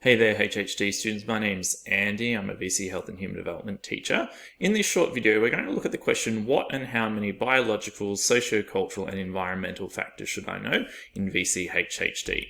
Hey there HHD students, my name's Andy, I'm a VCE Health and Human Development teacher. In this short video we're going to look at the question, what and how many biological, sociocultural and environmental factors should I know in VCE HHD?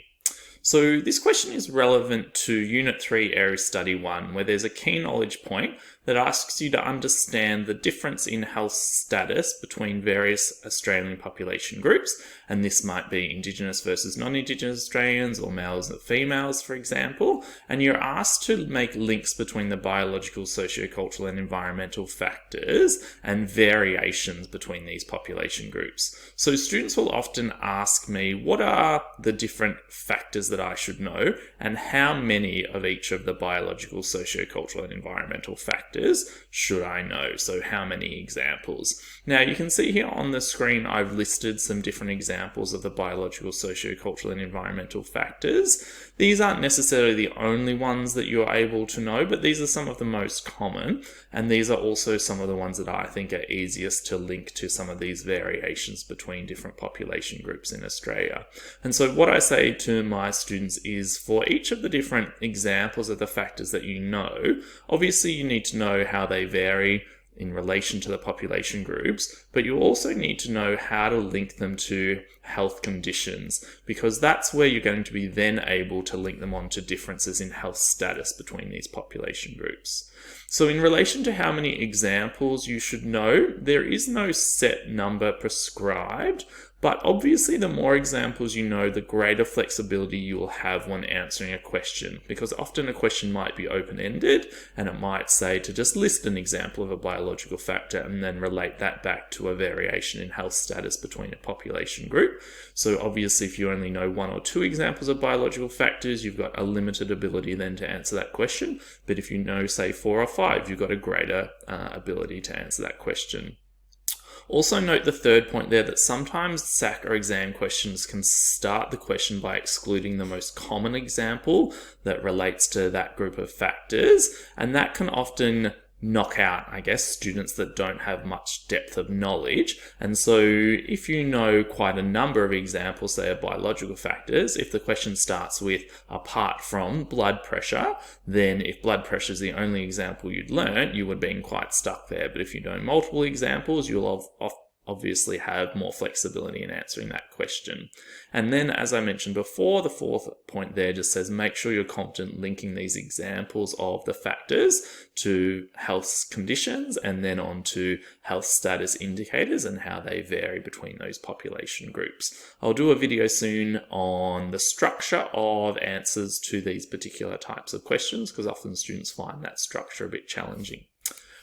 So this question is relevant to Unit 3 Area Study 1, where there's a key knowledge point that asks you to understand the difference in health status between various Australian population groups, and this might be Indigenous versus non-Indigenous Australians or males and females, for example, and you're asked to make links between the biological, sociocultural and environmental factors and variations between these population groups. So students will often ask me, what are the different factors that I should know, and how many of each of the biological, sociocultural and environmental factors should I know? So how many examples? Now you can see here on the screen I've listed some different examples of the biological, sociocultural and environmental factors. These aren't necessarily the only ones that you're able to know, but these are some of the most common, and these are also some of the ones that I think are easiest to link to some of these variations between different population groups in Australia. And so what I say to my students is, for each of the different examples of the factors that you know, obviously you need to know how they vary in relation to the population groups, but you also need to know how to link them to health conditions, because that's where you're going to be then able to link them on to differences in health status between these population groups. So in relation to how many examples you should know, there is no set number prescribed, but obviously the more examples you know, the greater flexibility you will have when answering a question, because often a question might be open-ended and it might say to just list an example of a biological factor and then relate that back to a variation in health status between a population group. So obviously if you only know one or two examples of biological factors, you've got a limited ability then to answer that question. But if you know, say, 4 or 5, you've got a greater ability to answer that question. Also note the third point there, that sometimes SAC or exam questions can start the question by excluding the most common example that relates to that group of factors, and that can often knock out, I guess, students that don't have much depth of knowledge. And so if you know quite a number of examples, say, of biological factors, if the question starts with apart from blood pressure, then if blood pressure is the only example you'd learn, you would have been quite stuck there. But if you know multiple examples, you'll obviously have more flexibility in answering that question. And then, as I mentioned before, the fourth point there just says make sure you're confident linking these examples of the factors to health conditions and then on to health status indicators and how they vary between those population groups. I'll do a video soon on the structure of answers to these particular types of questions, because often students find that structure a bit challenging.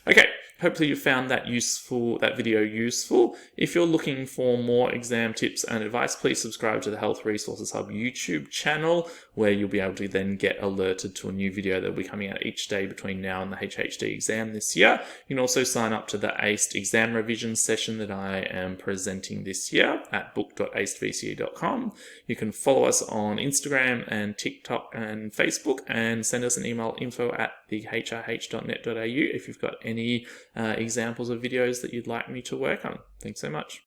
Okay, hopefully you found that video useful. If you're looking for more exam tips and advice, please subscribe to the Health Resources Hub YouTube channel, where you'll be able to then get alerted to a new video that will be coming out each day between now and the HHD exam this year. You can also sign up to the ACED exam revision session that I am presenting this year at book.acedvce.com. You can follow us on Instagram and TikTok and Facebook, and send us an email, info@thehrh.net.au, if you've got any examples of videos that you'd like me to work on. Thanks so much.